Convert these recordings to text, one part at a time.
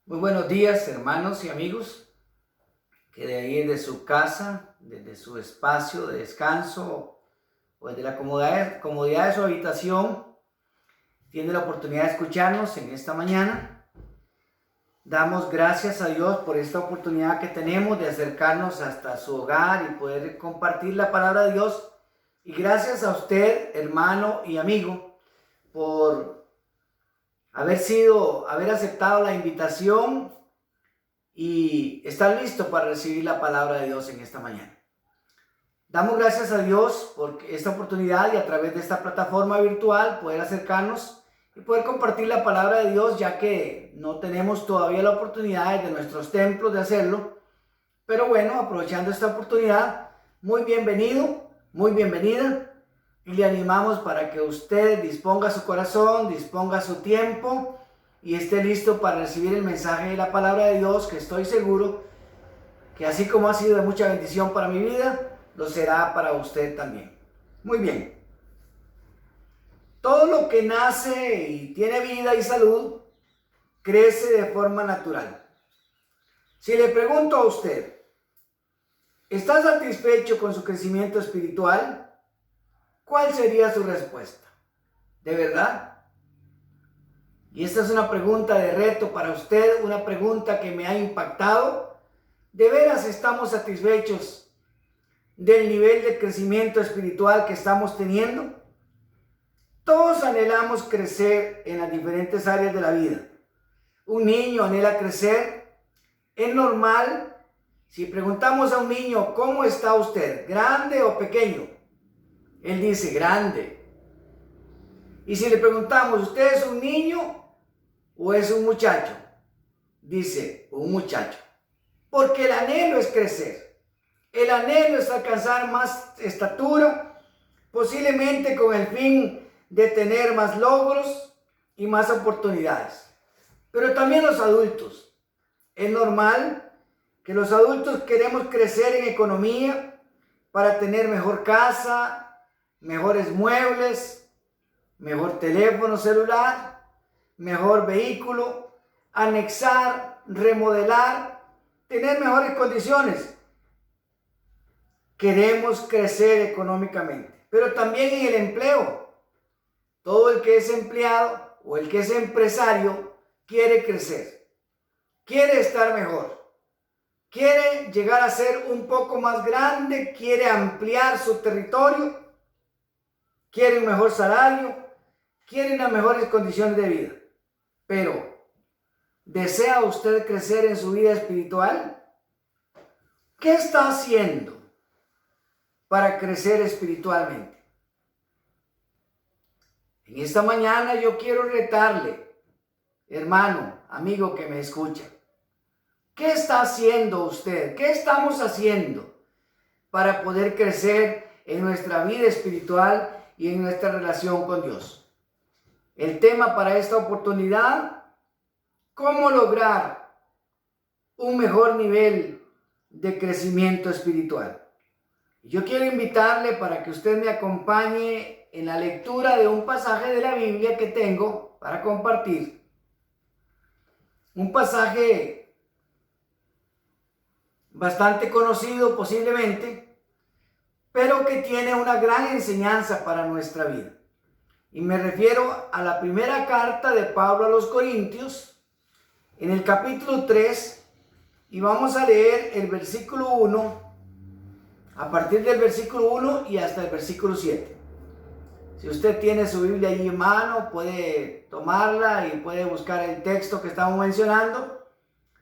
Muy buenos días, hermanos y amigos, que de ahí de su casa, desde su espacio de descanso o desde la comodidad de su habitación, tiene la oportunidad de escucharnos en esta mañana. Damos gracias a Dios por esta oportunidad que tenemos de acercarnos hasta su hogar y poder compartir la palabra de Dios. Y gracias a usted, hermano y amigo, por haber aceptado la invitación y estar listo para recibir la palabra de Dios en esta mañana. Damos gracias a Dios por esta oportunidad y a través de esta plataforma virtual poder acercarnos y poder compartir la palabra de Dios, ya que no tenemos todavía la oportunidad desde nuestros templos de hacerlo. Pero bueno, aprovechando esta oportunidad, muy bienvenido, muy bienvenida. Y le animamos para que usted disponga su corazón, disponga su tiempo y esté listo para recibir el mensaje de la palabra de Dios, que estoy seguro que así como ha sido de mucha bendición para mi vida, lo será para usted también. Muy bien. Todo lo que nace y tiene vida y salud crece de forma natural. Si le pregunto a usted, ¿está satisfecho con su crecimiento espiritual? ¿Cuál sería su respuesta? ¿De verdad? Y esta es una pregunta de reto para usted, una pregunta que me ha impactado. ¿De veras estamos satisfechos del nivel de crecimiento espiritual que estamos teniendo? Todos anhelamos crecer en las diferentes áreas de la vida. Un niño anhela crecer. Es normal. Si preguntamos a un niño, ¿cómo está usted? ¿Grande o pequeño? Él dice, grande. Y si le preguntamos, ¿usted es un niño o es un muchacho? Dice, un muchacho. Porque el anhelo es crecer. El anhelo es alcanzar más estatura, posiblemente con el fin de tener más logros y más oportunidades. Pero también los adultos. Es normal que los adultos queremos crecer en economía para tener mejor casa, mejores muebles, mejor teléfono celular, mejor vehículo, anexar, remodelar, tener mejores condiciones. Queremos crecer económicamente, pero también en el empleo. Todo el que es empleado o el que es empresario quiere crecer, quiere estar mejor, quiere llegar a ser un poco más grande, quiere ampliar su territorio, quiere un mejor salario, quiere unas mejores condiciones de vida. Pero, ¿desea usted crecer en su vida espiritual? ¿Qué está haciendo para crecer espiritualmente? En esta mañana yo quiero retarle, hermano, amigo que me escucha. ¿Qué está haciendo usted? ¿Qué estamos haciendo para poder crecer en nuestra vida espiritual y en nuestra relación con Dios? El tema para esta oportunidad: ¿cómo lograr un mejor nivel de crecimiento espiritual? Yo quiero invitarle para que usted me acompañe en la lectura de un pasaje de la Biblia que tengo para compartir. Un pasaje bastante conocido posiblemente, pero que tiene una gran enseñanza para nuestra vida. Y me refiero a la primera carta de Pablo a los Corintios, en el capítulo 3, y vamos a leer el versículo 1, a partir del versículo 1 y hasta el versículo 7. Si usted tiene su Biblia ahí en mano, puede tomarla y puede buscar el texto que estamos mencionando.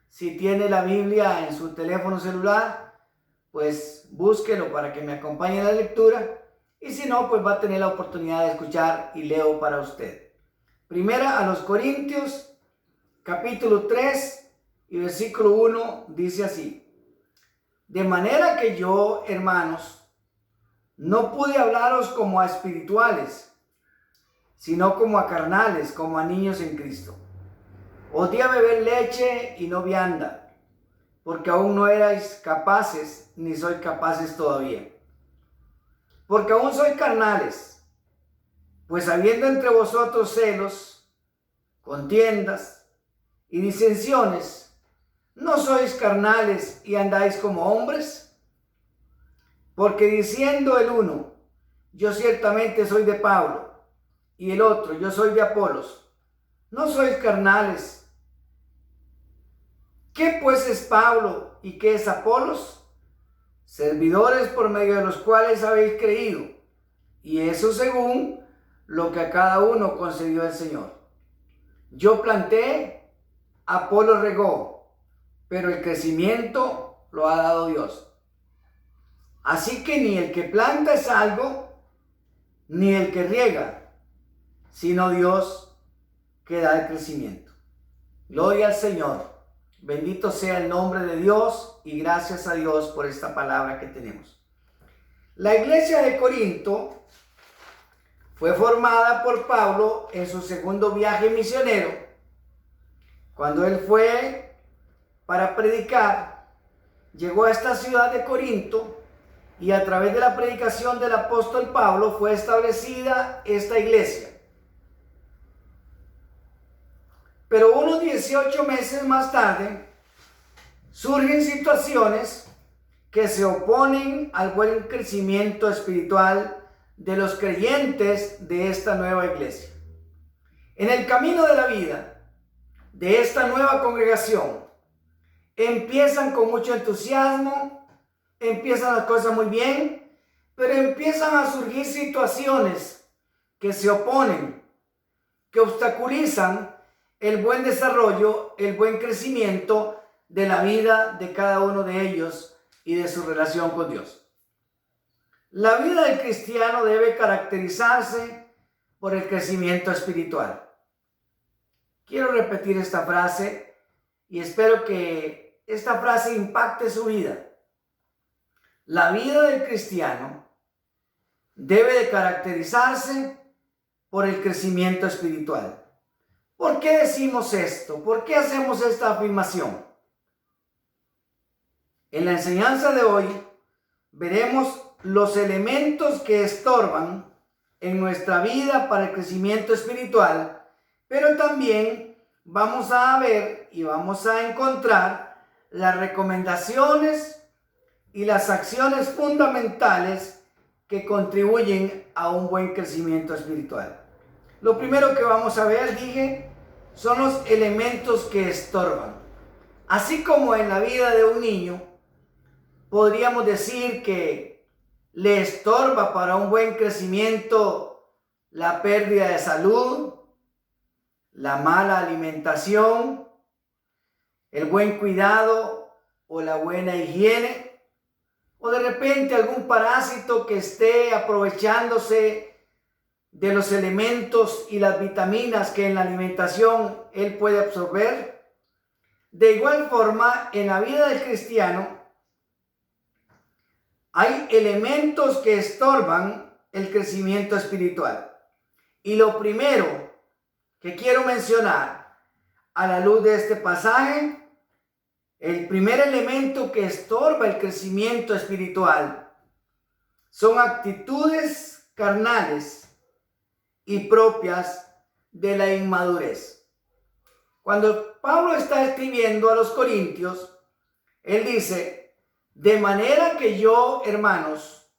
Si tiene la Biblia en su teléfono celular, pues búsquelo para que me acompañe en la lectura. Y si no, pues va a tener la oportunidad de escuchar y leo para usted. Primera a los Corintios, capítulo 3 y versículo 1, dice así: de manera que yo, hermanos, no pude hablaros como a espirituales, sino como a carnales, como a niños en Cristo. Os di a beber leche y no vianda, porque aún no erais capaces, ni sois capaces todavía. Porque aún sois carnales, pues habiendo entre vosotros celos, contiendas, y disensiones, ¿no sois carnales y andáis como hombres? Porque diciendo el uno, yo ciertamente soy de Pablo, y el otro, yo soy de Apolos, ¿no sois carnales? ¿Qué pues es Pablo y qué es Apolos? Servidores por medio de los cuales habéis creído, y eso según lo que a cada uno concedió el Señor. Yo planté, Apolo regó, pero el crecimiento lo ha dado Dios. Así que ni el que planta es algo, ni el que riega, sino Dios que da el crecimiento. Gloria al Señor. Bendito sea el nombre de Dios y gracias a Dios por esta palabra que tenemos. La iglesia de Corinto fue formada por Pablo en su segundo viaje misionero, cuando él fue para predicar. Llegó a esta ciudad de Corinto y a través de la predicación del apóstol Pablo fue establecida esta iglesia. Pero unos 18 meses más tarde surgen situaciones que se oponen al buen crecimiento espiritual de los creyentes de esta nueva iglesia. En el camino de la vida de esta nueva congregación, empiezan con mucho entusiasmo, empiezan las cosas muy bien, pero empiezan a surgir situaciones que se oponen, que obstaculizan el buen desarrollo, el buen crecimiento de la vida de cada uno de ellos y de su relación con Dios. La vida del cristiano debe caracterizarse por el crecimiento espiritual. Quiero repetir esta frase y espero que esta frase impacte su vida. La vida del cristiano debe de caracterizarse por el crecimiento espiritual. ¿Por qué decimos esto? ¿Por qué hacemos esta afirmación? En la enseñanza de hoy veremos los elementos que estorban en nuestra vida para el crecimiento espiritual, pero también vamos a ver y vamos a encontrar las recomendaciones y las acciones fundamentales que contribuyen a un buen crecimiento espiritual. Lo primero que vamos a ver, dije, son los elementos que estorban. Así como en la vida de un niño, podríamos decir que le estorba para un buen crecimiento la pérdida de salud, la mala alimentación, el buen cuidado o la buena higiene, o de repente algún parásito que esté aprovechándose de los elementos y las vitaminas que en la alimentación él puede absorber. De igual forma, en la vida del cristiano hay elementos que estorban el crecimiento espiritual. Y lo primero que quiero mencionar a la luz de este pasaje, el primer elemento que estorba el crecimiento espiritual son actitudes carnales y propias de la inmadurez. Cuando Pablo está escribiendo a los corintios, él dice: de manera que yo, hermanos,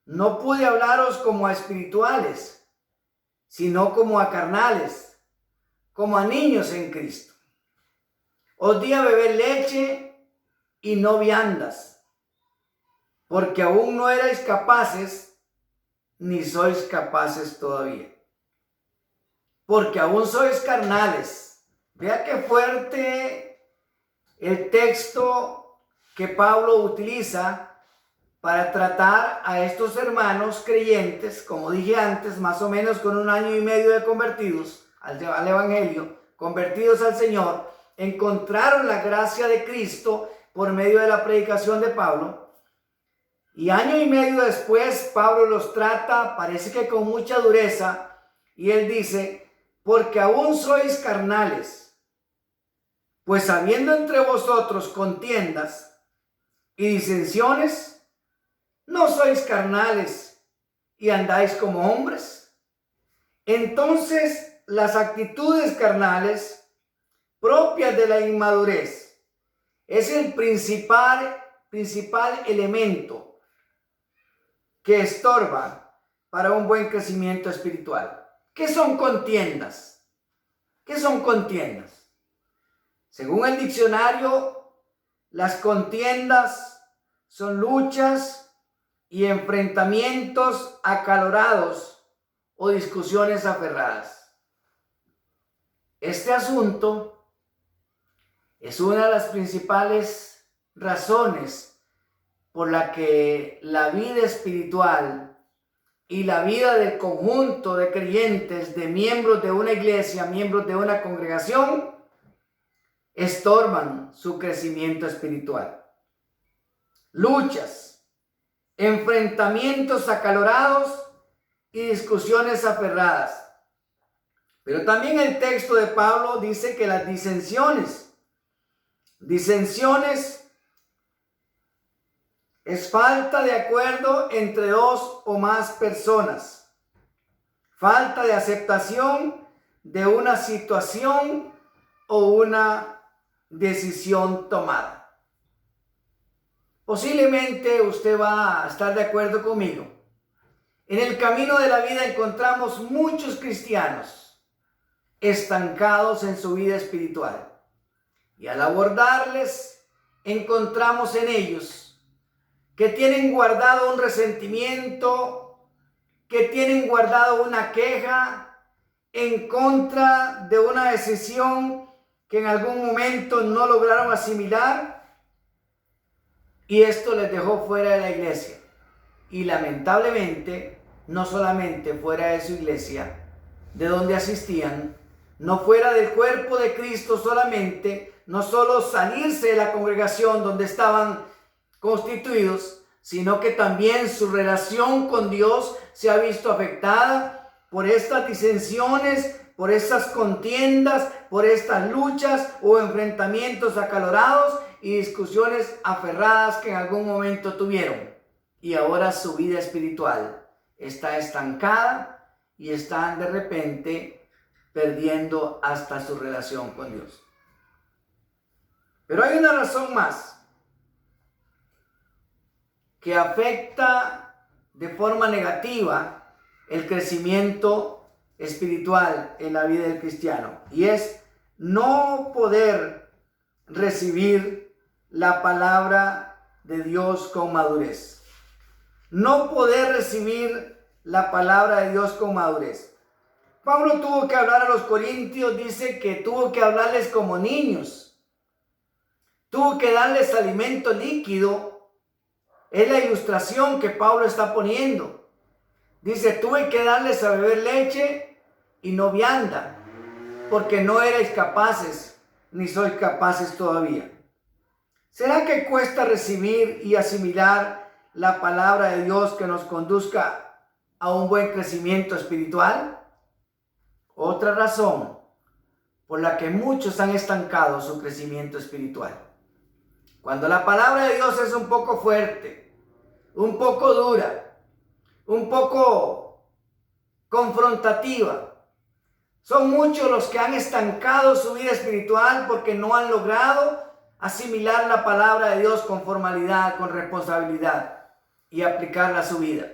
no pude hablaros como a espirituales, sino como a carnales, como a niños en Cristo. Os di a beber leche y no viandas, porque aún no erais capaces, ni sois capaces todavía. Porque aún sois carnales. Vea qué fuerte el texto que Pablo utiliza para tratar a estos hermanos creyentes, como dije antes, más o menos con 1 año y medio de convertidos al Evangelio, convertidos al Señor, encontraron la gracia de Cristo por medio de la predicación de Pablo. Y año y medio después, Pablo los trata, parece que con mucha dureza, y él dice: porque aún sois carnales, pues habiendo entre vosotros contiendas y disensiones, ¿no sois carnales y andáis como hombres? Entonces, las actitudes carnales propias consecuencias de la inmadurez es el principal elemento que estorba para un buen crecimiento espiritual. ¿Qué son contiendas? ¿Qué son contiendas? Según el diccionario, las contiendas son luchas y enfrentamientos acalorados o discusiones aferradas. Este asunto es una de las principales razones por la que la vida espiritual y la vida del conjunto de creyentes, de miembros de una iglesia, miembros de una congregación, estorban su crecimiento espiritual. Luchas, enfrentamientos acalorados y discusiones aferradas. Pero también el texto de Pablo dice que las disensiones es falta de acuerdo entre dos o más personas, falta de aceptación de una situación o una decisión tomada. Posiblemente usted va a estar de acuerdo conmigo. En el camino de la vida encontramos muchos cristianos estancados en su vida espiritual. Y al abordarles, encontramos en ellos que tienen guardado un resentimiento, que tienen guardado una queja en contra de una decisión que en algún momento no lograron asimilar, y esto les dejó fuera de la iglesia. Y lamentablemente, no solamente fuera de su iglesia, de donde asistían, no fuera del cuerpo de Cristo solamente, no solo salirse de la congregación donde estaban constituidos, sino que también su relación con Dios se ha visto afectada por estas disensiones, por estas contiendas, por estas luchas o enfrentamientos acalorados y discusiones aferradas que en algún momento tuvieron. Y ahora su vida espiritual está estancada y están de repente perdiendo hasta su relación con Dios. Pero hay una razón más que afecta de forma negativa el crecimiento espiritual en la vida del cristiano, y es no poder recibir la palabra de Dios con madurez. No poder recibir la palabra de Dios con madurez. Pablo tuvo que hablar a los corintios, dice que tuvo que hablarles como niños. Tuvo que darles alimento líquido. Es la ilustración que Pablo está poniendo. Dice, tuve que darles a beber leche y no vianda, porque no erais capaces, ni sois capaces todavía. ¿Será que cuesta recibir y asimilar la palabra de Dios que nos conduzca a un buen crecimiento espiritual? Otra razón por la que muchos han estancado su crecimiento espiritual. Cuando la palabra de Dios es un poco fuerte, un poco dura, un poco confrontativa, son muchos los que han estancado su vida espiritual porque no han logrado asimilar la palabra de Dios con formalidad, con responsabilidad y aplicarla a su vida.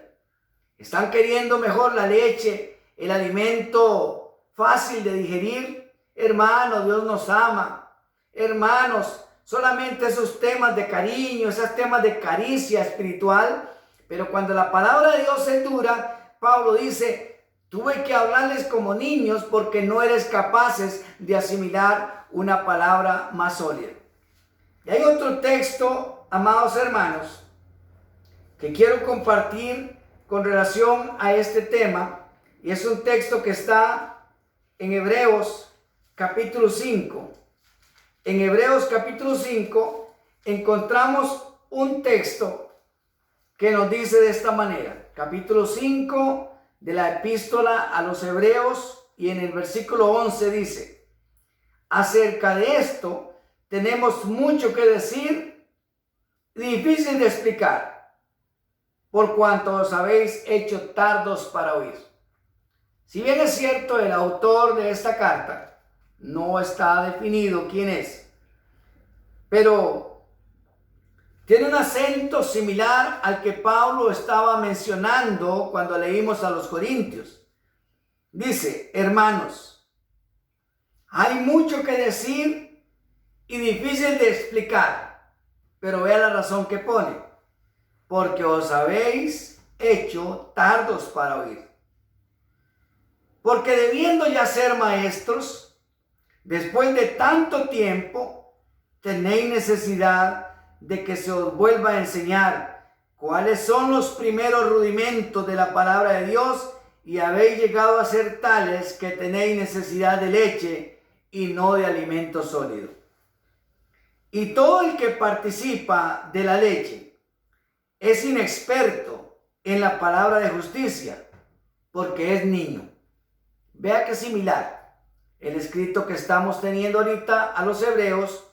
Están queriendo mejor la leche, el alimento fácil de digerir. Hermano, Dios nos ama. Hermanos, solamente esos temas de cariño, esos temas de caricia espiritual. Pero cuando la palabra de Dios es dura, Pablo dice, tuve que hablarles como niños porque no eres capaces de asimilar una palabra más sólida. Y hay otro texto, amados hermanos, que quiero compartir con relación a este tema. Y es un texto que está en Hebreos capítulo 5. En Hebreos capítulo 5 encontramos un texto que nos dice de esta manera. Capítulo 5 de la epístola a los Hebreos, y en el versículo 11 dice: acerca de esto tenemos mucho que decir, difícil de explicar, por cuanto os habéis hecho tardos para oír. Si bien es cierto, el autor de esta carta no está definido quién es, pero tiene un acento similar al que Pablo estaba mencionando cuando leímos a los Corintios. Dice: hermanos, hay mucho que decir y difícil de explicar, pero vea la razón que pone: porque os habéis hecho tardos para oír. Porque debiendo ya ser maestros, después de tanto tiempo, tenéis necesidad de que se os vuelva a enseñar cuáles son los primeros rudimentos de la palabra de Dios, y habéis llegado a ser tales que tenéis necesidad de leche y no de alimento sólido. Y todo el que participa de la leche es inexperto en la palabra de justicia, porque es niño. Vea que similar el escrito que estamos teniendo ahorita a los hebreos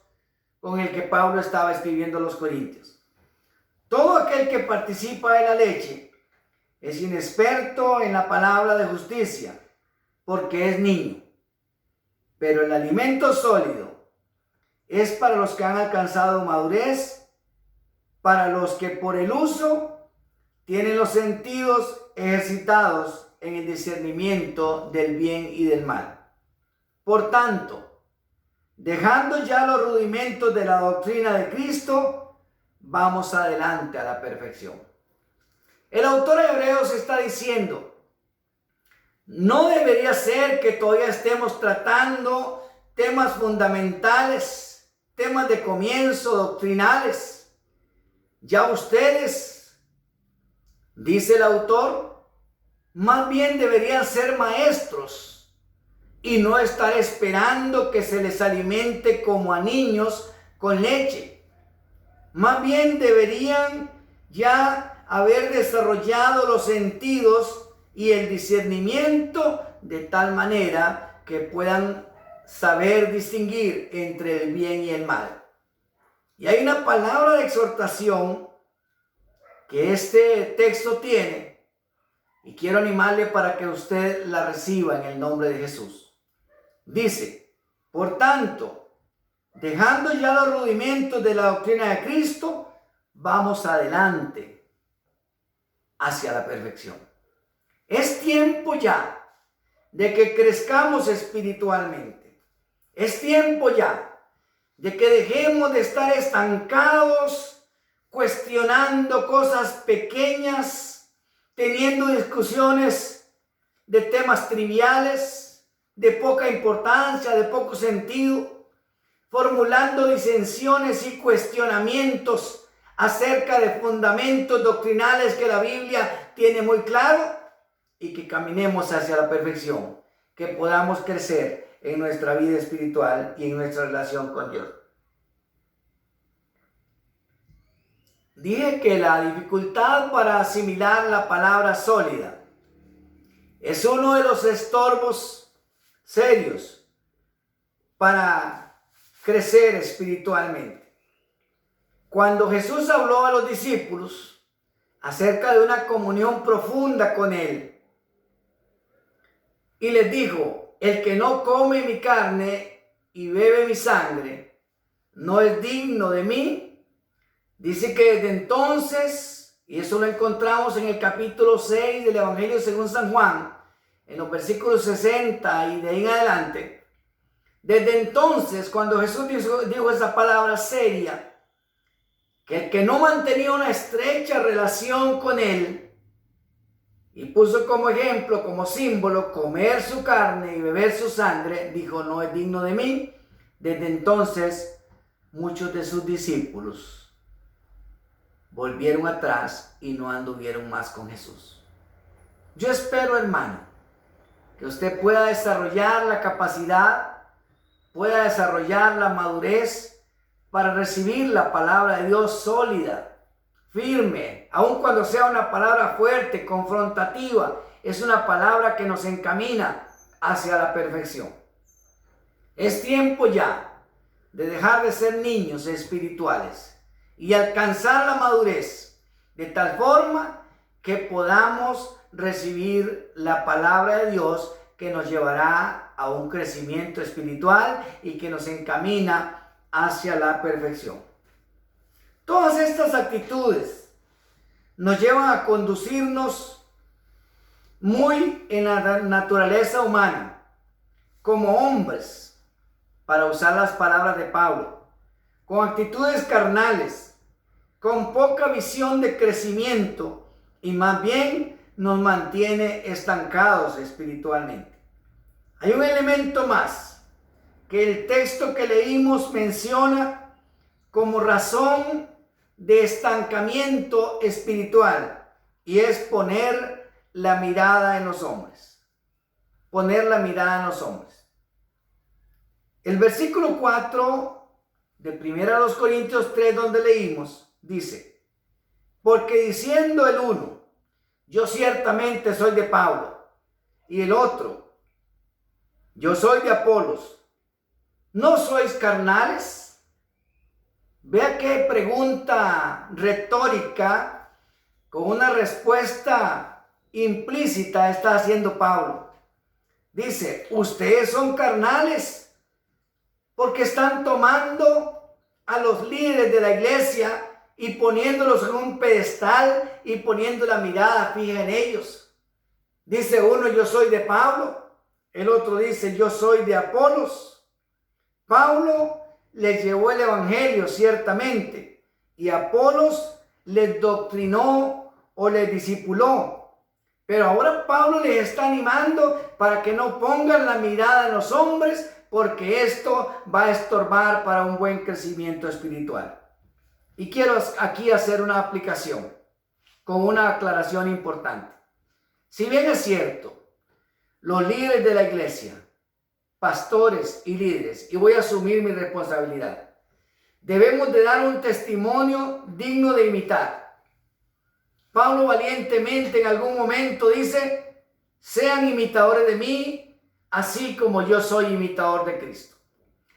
con el que Pablo estaba escribiendo a los corintios. Todo aquel que participa de la leche es inexperto en la palabra de justicia, porque es niño. Pero el alimento sólido es para los que han alcanzado madurez, para los que por el uso tienen los sentidos ejercitados en el discernimiento del bien y del mal. Por tanto, dejando ya los rudimentos de la doctrina de Cristo, vamos adelante a la perfección. El autor de Hebreos está diciendo: no debería ser que todavía estemos tratando temas fundamentales, temas de comienzo, doctrinales. Ya ustedes, dice el autor, más bien deberían ser maestros y no estar esperando que se les alimente como a niños con leche. Más bien deberían ya haber desarrollado los sentidos y el discernimiento de tal manera que puedan saber distinguir entre el bien y el mal. Y hay una palabra de exhortación que este texto tiene, y quiero animarle para que usted la reciba en el nombre de Jesús. Dice: por tanto, dejando ya los rudimentos de la doctrina de Cristo, vamos adelante hacia la perfección. Es tiempo ya de que crezcamos espiritualmente. Es tiempo ya de que dejemos de estar estancados, cuestionando cosas pequeñas, teniendo discusiones de temas triviales, de poca importancia, de poco sentido, formulando disensiones y cuestionamientos acerca de fundamentos doctrinales que la Biblia tiene muy claro, y que caminemos hacia la perfección, que podamos crecer en nuestra vida espiritual y en nuestra relación con Dios. Dije que la dificultad para asimilar la palabra sólida es uno de los estorbos serios para crecer espiritualmente. Cuando Jesús habló a los discípulos acerca de una comunión profunda con Él, y les dijo: el que no come mi carne y bebe mi sangre no es digno de mí. Dice que desde entonces, y eso lo encontramos en el capítulo 6 del Evangelio según San Juan, en los versículos 60 y de ahí en adelante, desde entonces, cuando Jesús dijo esa palabra seria, que el que no mantenía una estrecha relación con Él, y puso como ejemplo, como símbolo, comer su carne y beber su sangre, dijo: no es digno de mí. Desde entonces, muchos de sus discípulos volvieron atrás y no anduvieron más con Jesús. Yo espero, hermano, que usted pueda desarrollar la capacidad, pueda desarrollar la madurez para recibir la palabra de Dios sólida, firme, aun cuando sea una palabra fuerte, confrontativa. Es una palabra que nos encamina hacia la perfección. Es tiempo ya de dejar de ser niños espirituales y alcanzar la madurez de tal forma que podamos recibir la palabra de Dios que nos llevará a un crecimiento espiritual y que nos encamina hacia la perfección. Todas estas actitudes nos llevan a conducirnos muy en la naturaleza humana, como hombres, para usar las palabras de Pablo, con actitudes carnales, con poca visión de crecimiento y más bien nos mantiene estancados espiritualmente. Hay un elemento más que el texto que leímos menciona como razón de estancamiento espiritual y es poner la mirada en los hombres. Poner la mirada en los hombres. El versículo 4 de 1 Corintios 3, donde leímos, dice: porque diciendo el uno, yo ciertamente soy de Pablo, y el otro, yo soy de Apolos, ¿no sois carnales? Vea qué pregunta retórica con una respuesta implícita está haciendo Pablo. Dice, ustedes son carnales porque están tomando a los líderes de la iglesia y poniéndolos en un pedestal y poniendo la mirada fija en ellos. Dice uno, yo soy de Pablo. El otro dice, yo soy de Apolos. Pablo les llevó el evangelio ciertamente y Apolos les doctrinó o les discipuló. Pero ahora Pablo les está animando para que no pongan la mirada en los hombres, porque esto va a estorbar para un buen crecimiento espiritual. Y quiero aquí hacer una aplicación con una aclaración importante. Si bien es cierto, los líderes de la iglesia, pastores y líderes, y voy a asumir mi responsabilidad, debemos de dar un testimonio digno de imitar. Pablo valientemente en algún momento dice, sean imitadores de mí, así como yo soy imitador de Cristo.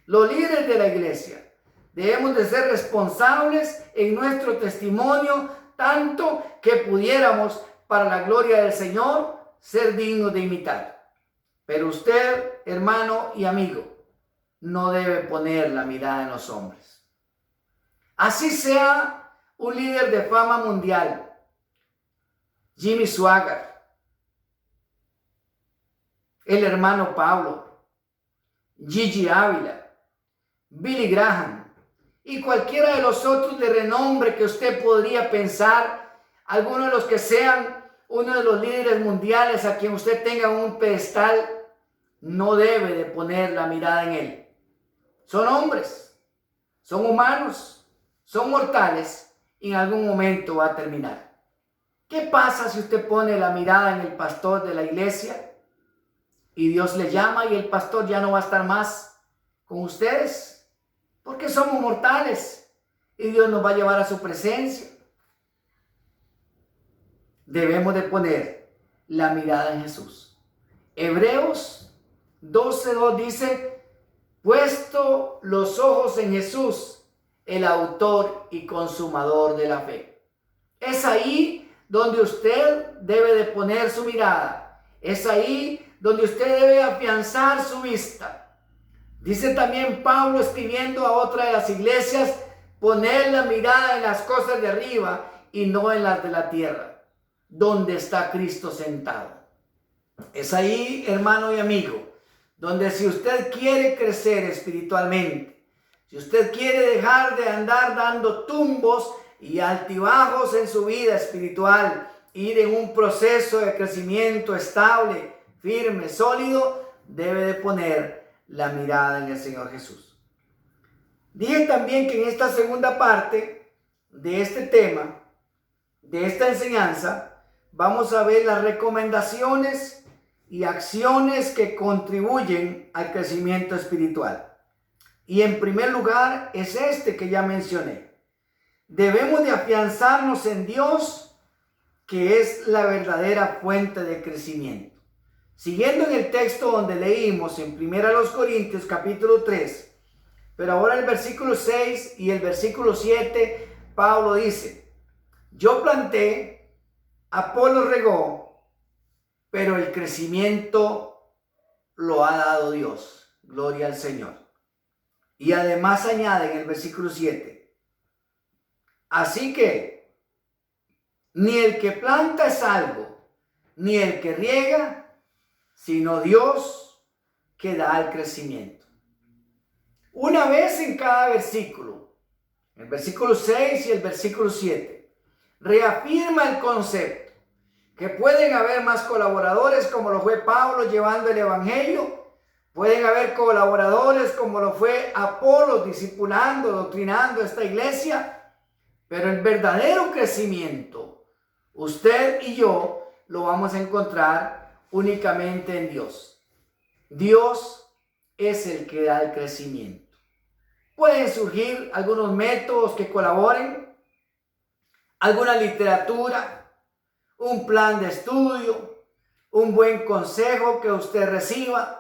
Los líderes de la iglesia debemos de ser responsables en nuestro testimonio, tanto que pudiéramos, para la gloria del Señor, ser dignos de imitar. Pero usted, hermano y amigo, no debe poner la mirada en los hombres. Así sea un líder de fama mundial, Jimmy Swaggart, el hermano Pablo, Gigi Ávila, Billy Graham y cualquiera de los otros de renombre que usted podría pensar, algunos de los que sean uno de los líderes mundiales a quien usted tenga un pedestal, no debe de poner la mirada en él. Son hombres, son humanos, son mortales y en algún momento va a terminar. ¿Qué pasa si usted pone la mirada en el pastor de la iglesia y Dios le llama y el pastor ya no va a estar más con ustedes? Porque somos mortales y Dios nos va a llevar a su presencia. Debemos de poner la mirada en Jesús. Hebreos 12:2 dice, puesto los ojos en Jesús, el autor y consumador de la fe. Es ahí donde usted debe de poner su mirada. Es ahí donde usted debe afianzar su vista. Dice también Pablo escribiendo a otra de las iglesias, poner la mirada en las cosas de arriba y no en las de la tierra, donde está Cristo sentado. Es ahí, hermano y amigo, donde si usted quiere crecer espiritualmente, si usted quiere dejar de andar dando tumbos y altibajos en su vida espiritual, ir en un proceso de crecimiento estable, firme, sólido, debe de poner la mirada en el Señor Jesús. Dije también que en esta segunda parte de este tema, de esta enseñanza, vamos a ver las recomendaciones y acciones que contribuyen al crecimiento espiritual. Y en primer lugar es este que ya mencioné. Debemos de afianzarnos en Dios, que es la verdadera fuente de crecimiento. Siguiendo en el texto donde leímos en 1 Corintios capítulo 3, pero ahora el versículo 6 y el versículo 7, Pablo dice, yo planté, Apolo regó, pero el crecimiento lo ha dado Dios. Gloria al Señor. Y además añade en el versículo 7. Así que ni el que planta es salvo, ni el que riega, sino Dios que da el crecimiento. Una vez en cada versículo, el versículo 6 y el versículo 7, reafirma el concepto que pueden haber más colaboradores como lo fue Pablo llevando el evangelio. Pueden haber colaboradores como lo fue Apolos discipulando, doctrinando esta iglesia. Pero el verdadero crecimiento, usted y yo lo vamos a encontrar únicamente en Dios. Dios es el que da el crecimiento. Pueden surgir algunos métodos que colaboren, alguna literatura, un plan de estudio, un buen consejo que usted reciba,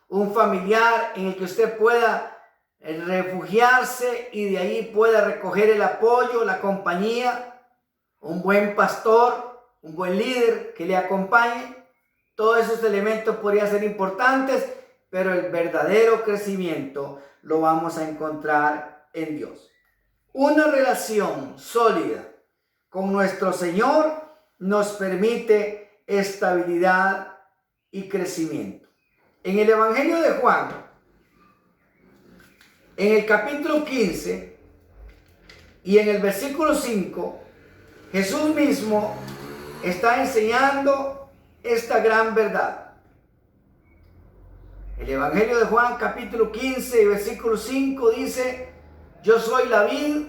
un familiar en el que usted pueda refugiarse y de ahí pueda recoger el apoyo, la compañía, un buen pastor, un buen líder que le acompañe. Todos esos elementos podrían ser importantes, pero el verdadero crecimiento lo vamos a encontrar en Dios. Una relación sólida con nuestro Señor nos permite estabilidad y crecimiento. En el Evangelio de Juan, en el capítulo 15 y en el versículo 5, Jesús mismo está enseñando esta gran verdad. El Evangelio de Juan, capítulo 15 y versículo 5 dice: yo soy la vid,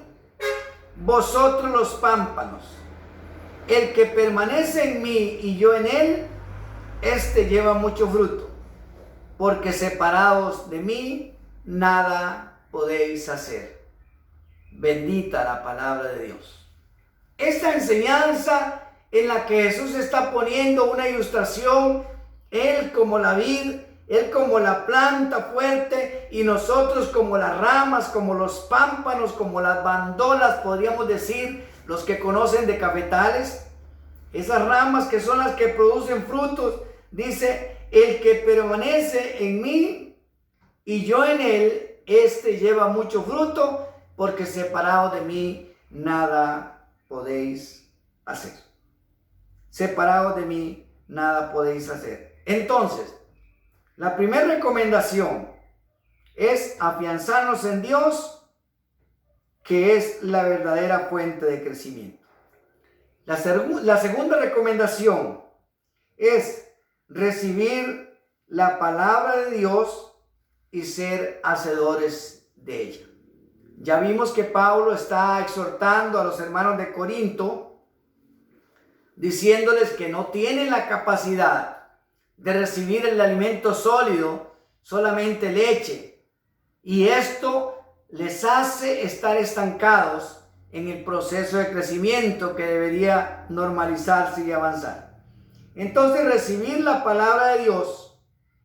vosotros los pámpanos. El que permanece en mí y yo en él, este lleva mucho fruto, porque separados de mí, nada podéis hacer. Bendita la palabra de Dios. Esta enseñanza en la que Jesús está poniendo una ilustración, Él como la vid, Él como la planta fuerte y nosotros como las ramas, como los pámpanos, como las bandolas, podríamos decir, los que conocen de cafetales, esas ramas que son las que producen frutos. Dice: el que permanece en mí y yo en él, este lleva mucho fruto, porque separado de mí nada podéis hacer. Separado de mí nada podéis hacer. Entonces, la primera recomendación es afianzarnos en Dios, que es la verdadera fuente de crecimiento. La segunda recomendación es recibir la palabra de Dios y ser hacedores de ella. Ya vimos que Pablo está exhortando a los hermanos de Corinto, diciéndoles que no tienen la capacidad de recibir el alimento sólido, solamente leche, y esto les hace estar estancados en el proceso de crecimiento que debería normalizarse y avanzar. Entonces, recibir la palabra de Dios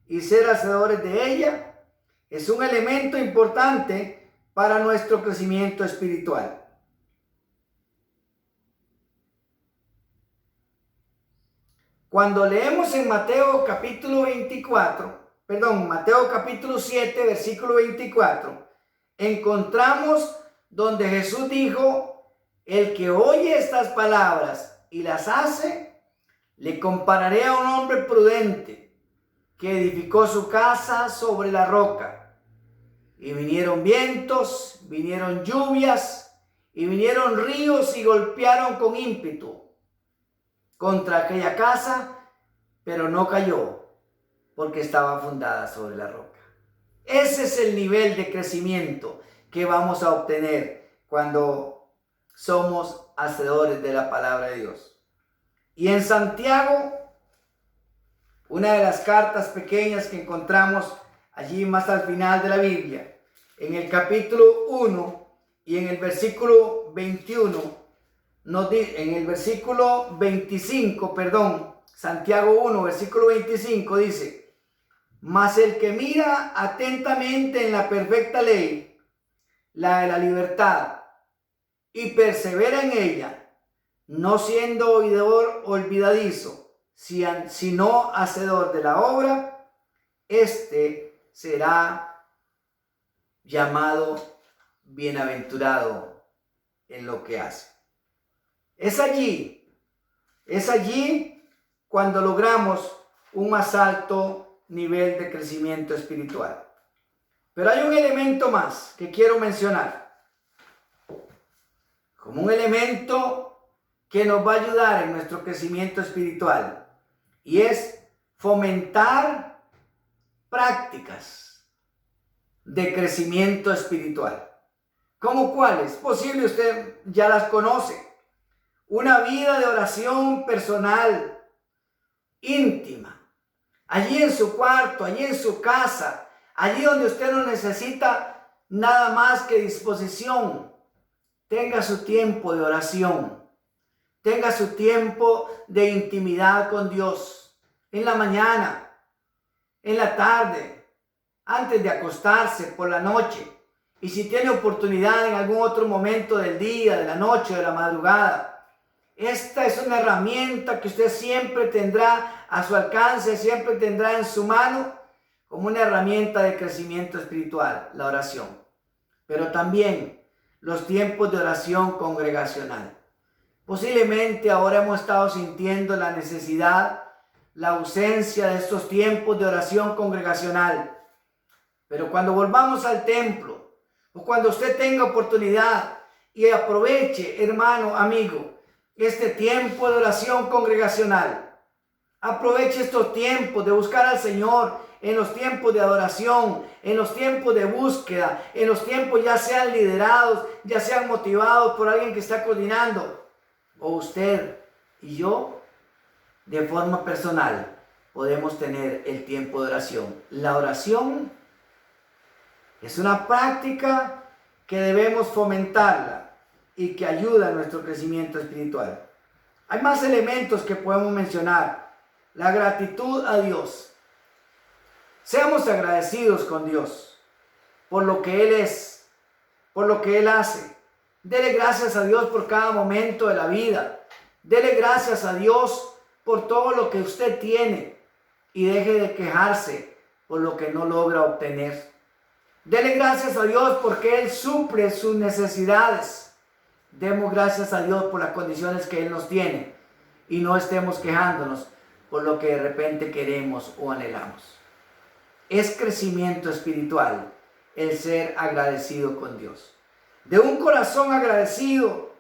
y ser hacedores de ella es un elemento importante para nuestro crecimiento espiritual. Cuando leemos en Mateo capítulo 7, versículo 24, encontramos donde Jesús dijo: el que oye estas palabras y las hace, le compararé a un hombre prudente que edificó su casa sobre la roca. Y vinieron vientos, vinieron lluvias, y vinieron ríos y golpearon con ímpetu contra aquella casa, pero no cayó, porque estaba fundada sobre la roca. Ese es el nivel de crecimiento que vamos a obtener cuando somos hacedores de la palabra de Dios. Y en Santiago, una de las cartas pequeñas que encontramos allí más al final de la Biblia, en el capítulo 1 y en el versículo 21, en el versículo 25, Santiago 1, versículo 25 dice: mas el que mira atentamente en la perfecta ley, la de la libertad, y persevera en ella, no siendo oidor olvidadizo, sino hacedor de la obra, este será llamado bienaventurado en lo que hace. Es allí cuando logramos un más alto nivel de crecimiento espiritual. Pero hay un elemento más que quiero mencionar, como un elemento que nos va a ayudar en nuestro crecimiento espiritual, y es fomentar prácticas de crecimiento espiritual. ¿Cómo cuáles? Posible usted ya las conoce. Una vida de oración personal, íntima, allí en su cuarto, allí en su casa, allí donde usted no necesita nada más que disposición. Tenga su tiempo de oración, tenga su tiempo de intimidad con Dios, en la mañana, en la tarde, antes de acostarse, por la noche, y si tiene oportunidad en algún otro momento del día, de la noche, de la madrugada. Esta es una herramienta que usted siempre tendrá a su alcance, siempre tendrá en su mano como una herramienta de crecimiento espiritual, la oración. Pero también los tiempos de oración congregacional. Posiblemente ahora hemos estado sintiendo la necesidad, la ausencia de estos tiempos de oración congregacional. Pero cuando volvamos al templo, o cuando usted tenga oportunidad y aproveche, hermano, amigo, este tiempo de oración congregacional. Aproveche estos tiempos de buscar al Señor, en los tiempos de adoración, en los tiempos de búsqueda, en los tiempos ya sean liderados, ya sean motivados por alguien que está coordinando, o usted y yo, de forma personal, podemos tener el tiempo de oración. La oración es una práctica que debemos fomentarla y que ayuda a nuestro crecimiento espiritual. Hay más elementos que podemos mencionar. La gratitud a Dios. Seamos agradecidos con Dios por lo que Él es, por lo que Él hace. Dele gracias a Dios por cada momento de la vida. Dele gracias a Dios por todo lo que usted tiene y deje de quejarse por lo que no logra obtener. Dele gracias a Dios porque Él suple sus necesidades. Demos gracias a Dios por las condiciones que Él nos tiene y no estemos quejándonos por lo que de repente queremos o anhelamos. Es crecimiento espiritual el ser agradecido con Dios. De un corazón agradecido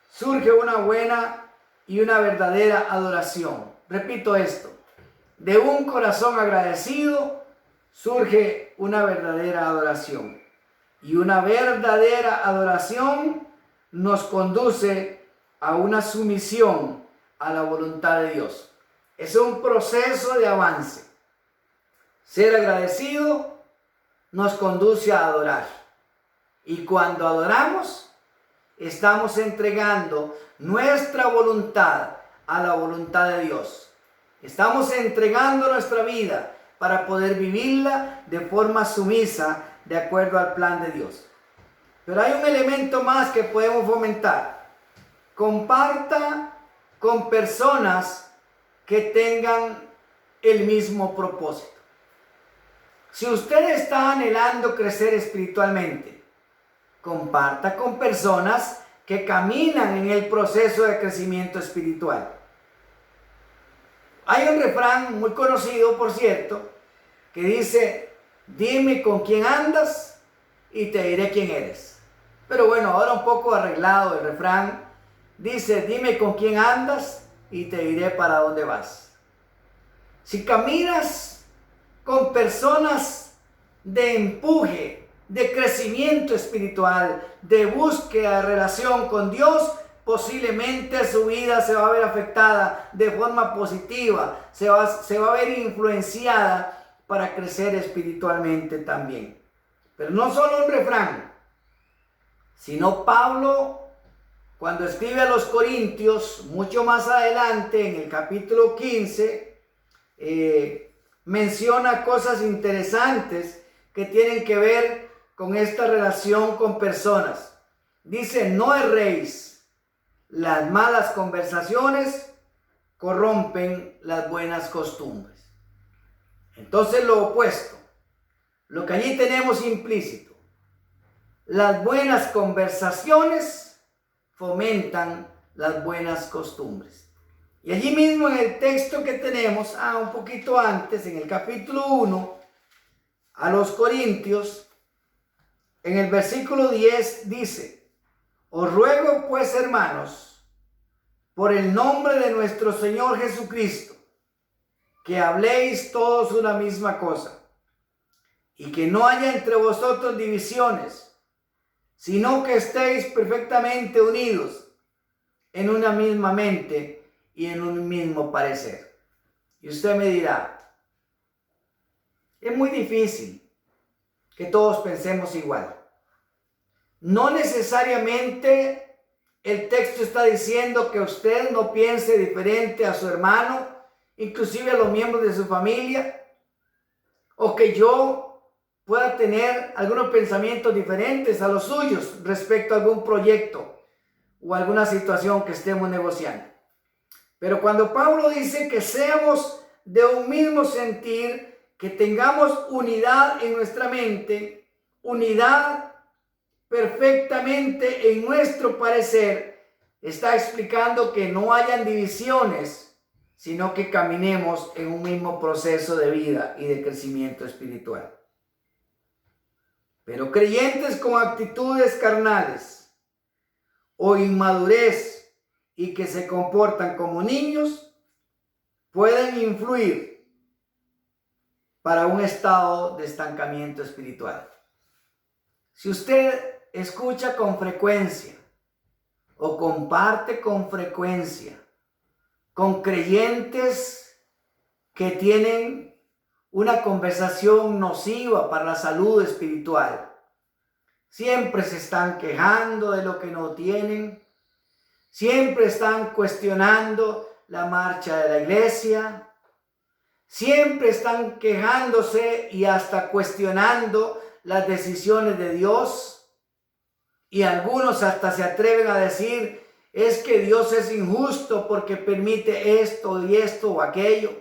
surge una buena y una verdadera adoración. Repito esto, de un corazón agradecido surge una verdadera adoración. Y una verdadera adoración nos conduce a una sumisión a la voluntad de Dios. Es un proceso de avance. Ser agradecido nos conduce a adorar. Y cuando adoramos, estamos entregando nuestra voluntad a la voluntad de Dios. Estamos entregando nuestra vida para poder vivirla de forma sumisa, de acuerdo al plan de Dios. Pero hay un elemento más que podemos fomentar. Comparta con personas que tengan el mismo propósito. Si usted está anhelando crecer espiritualmente, comparta con personas que caminan en el proceso de crecimiento espiritual. Hay un refrán muy conocido, por cierto, que dice, dime con quién andas y te diré quién eres. Pero bueno, ahora un poco arreglado el refrán, dice, dime con quién andas y te diré para dónde vas. Si caminas con personas de empuje, de crecimiento espiritual, de búsqueda de relación con Dios, posiblemente su vida se va a ver afectada de forma positiva, se va a ver influenciada para crecer espiritualmente también. Pero no solo un refrán, sino Pablo, cuando escribe a los Corintios, mucho más adelante, en el capítulo 15, menciona cosas interesantes que tienen que ver con esta relación con personas. Dice, no erréis, las malas conversaciones corrompen las buenas costumbres. Entonces lo opuesto, lo que allí tenemos implícito, las buenas conversaciones fomentan las buenas costumbres. Y allí mismo en el texto que tenemos, un poquito antes, en el capítulo 1, a los Corintios, en el versículo 10 dice: os ruego pues, hermanos, por el nombre de nuestro Señor Jesucristo, que habléis todos una misma cosa, y que no haya entre vosotros divisiones, sino que estéis perfectamente unidos en una misma mente y en un mismo parecer. Y usted me dirá, es muy difícil que todos pensemos igual. No necesariamente el texto está diciendo que usted no piense diferente a su hermano, inclusive a los miembros de su familia, o que yo pueda tener algunos pensamientos diferentes a los suyos respecto a algún proyecto o alguna situación que estemos negociando. Pero cuando Pablo dice que seamos de un mismo sentir, que tengamos unidad en nuestra mente, unidad perfectamente en nuestro parecer, está explicando que no hayan divisiones, sino que caminemos en un mismo proceso de vida y de crecimiento espiritual. Pero creyentes con actitudes carnales o inmadurez y que se comportan como niños pueden influir para un estado de estancamiento espiritual. Si usted escucha con frecuencia o comparte con frecuencia con creyentes que tienen una conversación nociva para la salud espiritual, siempre se están quejando de lo que no tienen, siempre están cuestionando la marcha de la iglesia, siempre están quejándose y hasta cuestionando las decisiones de Dios, y algunos hasta se atreven a decir: es que Dios es injusto porque permite esto y esto o aquello.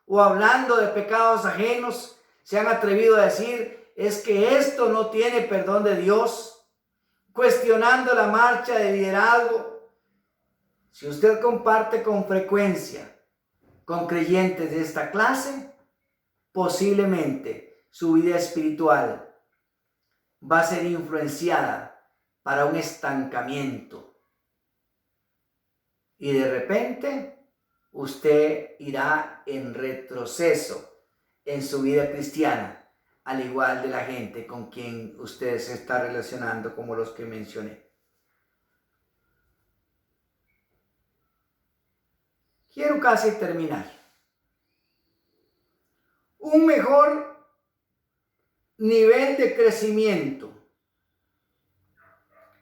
O hablando de pecados ajenos, se han atrevido a decir: es que esto no tiene perdón de Dios. Cuestionando la marcha de liderazgo. Si usted comparte con frecuencia con creyentes de esta clase, posiblemente su vida espiritual va a ser influenciada para un estancamiento. Y de repente usted irá en retroceso en su vida cristiana, al igual de la gente con quien usted se está relacionando, como los que mencioné. Quiero casi terminar. Un mejor nivel de crecimiento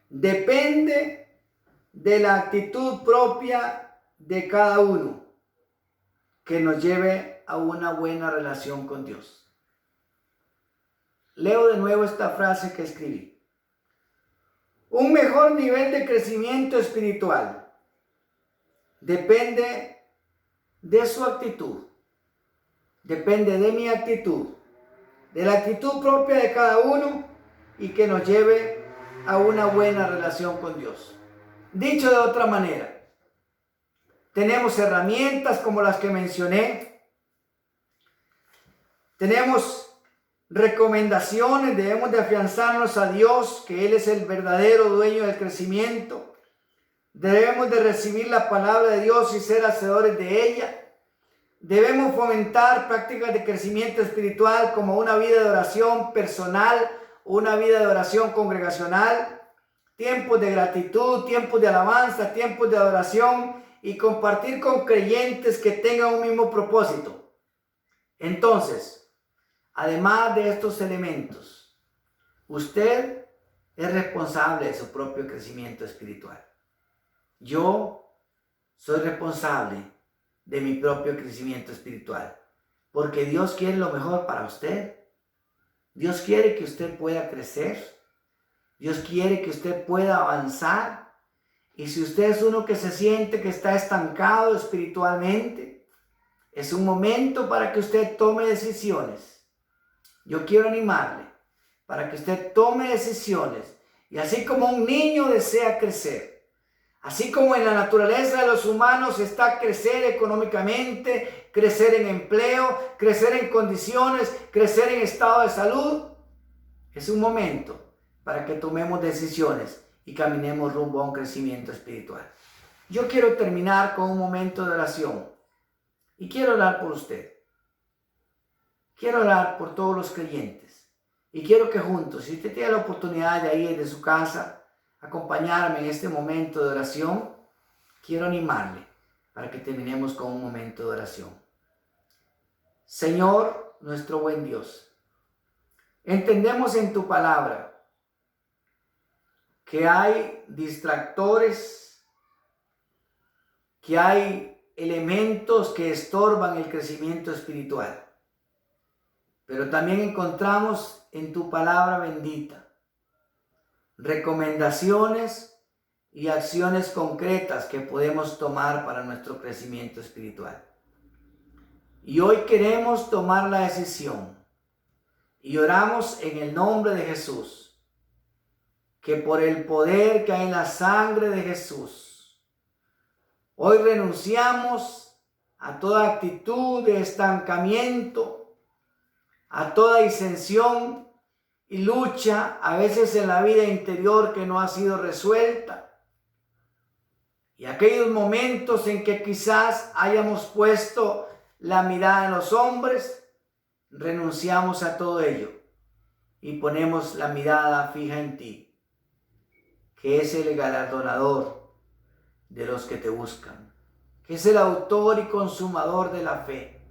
depende de la actitud propia de cada uno que nos lleve a una buena relación con Dios. Leo de nuevo esta frase que escribí. Un mejor nivel de crecimiento espiritual depende de su actitud, depende de mi actitud, de la actitud propia de cada uno, y que nos lleve a una buena relación con Dios. Dicho de otra manera, tenemos herramientas como las que mencioné, tenemos recomendaciones, debemos de afianzarnos a Dios, que Él es el verdadero dueño del crecimiento. Debemos de recibir la palabra de Dios y ser hacedores de ella. Debemos fomentar prácticas de crecimiento espiritual como una vida de oración personal, una vida de oración congregacional, tiempos de gratitud, tiempos de alabanza, tiempos de adoración, y compartir con creyentes que tengan un mismo propósito. Entonces, además de estos elementos, usted es responsable de su propio crecimiento espiritual. Yo soy responsable de mi propio crecimiento espiritual, porque Dios quiere lo mejor para usted. Dios quiere que usted pueda crecer. Dios quiere que usted pueda avanzar. Y si usted es uno que se siente que está estancado espiritualmente, Es un momento para que usted tome decisiones. Yo quiero animarle para que usted tome decisiones. Y así como un niño desea crecer, así como en la naturaleza de los humanos está crecer económicamente, crecer en empleo, crecer en condiciones, crecer en estado de salud, es un momento para que tomemos decisiones y caminemos rumbo a un crecimiento espiritual. Yo quiero terminar con un momento de oración y quiero orar por usted. Quiero orar por todos los creyentes y quiero que juntos, si usted tiene la oportunidad de ahí desde su casa, acompañarme en este momento de oración, quiero animarle para que terminemos con un momento de oración. Señor, nuestro buen Dios, entendemos en tu palabra que hay distractores, que hay elementos que estorban el crecimiento espiritual. Pero también encontramos en tu palabra bendita recomendaciones y acciones concretas que podemos tomar para nuestro crecimiento espiritual. Y hoy queremos tomar la decisión y oramos en el nombre de Jesús, que por el poder que hay en la sangre de Jesús, hoy renunciamos a toda actitud de estancamiento, a toda disensión y lucha a veces en la vida interior que no ha sido resuelta. Y aquellos momentos en que quizás hayamos puesto la mirada en los hombres, renunciamos a todo ello y ponemos la mirada fija en ti, que es el galardonador de los que te buscan, que es el autor y consumador de la fe.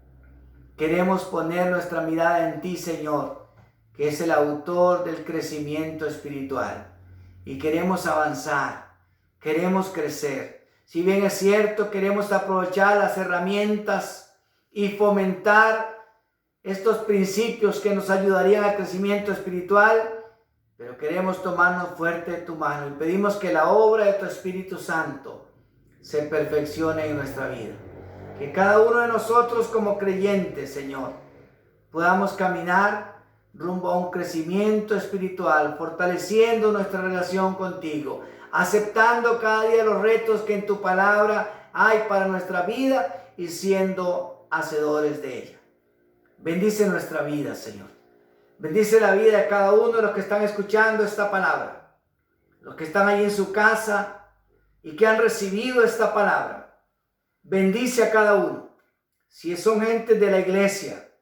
Queremos poner nuestra mirada en ti, Señor, que es el autor del crecimiento espiritual. Y queremos avanzar, queremos crecer. Si bien es cierto, queremos aprovechar las herramientas y fomentar estos principios que nos ayudarían al crecimiento espiritual, pero queremos tomarnos fuerte de tu mano y pedimos que la obra de tu Espíritu Santo se perfeccione en nuestra vida. Que cada uno de nosotros como creyentes, Señor, podamos caminar rumbo a un crecimiento espiritual, fortaleciendo nuestra relación contigo, aceptando cada día los retos que en tu palabra hay para nuestra vida y siendo hacedores de ella. Bendice nuestra vida, Señor. Bendice la vida de cada uno de los que están escuchando esta palabra, los que están ahí en su casa y que han recibido esta palabra. Bendice a cada uno. Si son gente de la iglesia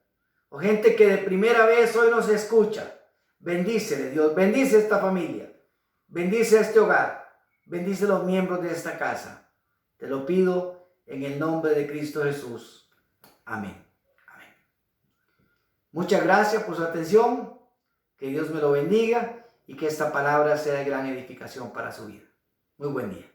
o gente que de primera vez hoy nos escucha, bendícele, Dios. Bendice esta familia. Bendice este hogar. Bendice los miembros de esta casa. Te lo pido en el nombre de Cristo Jesús. Amén. Amén. Muchas gracias por su atención. Que Dios me lo bendiga y que esta palabra sea de gran edificación para su vida. Muy buen día.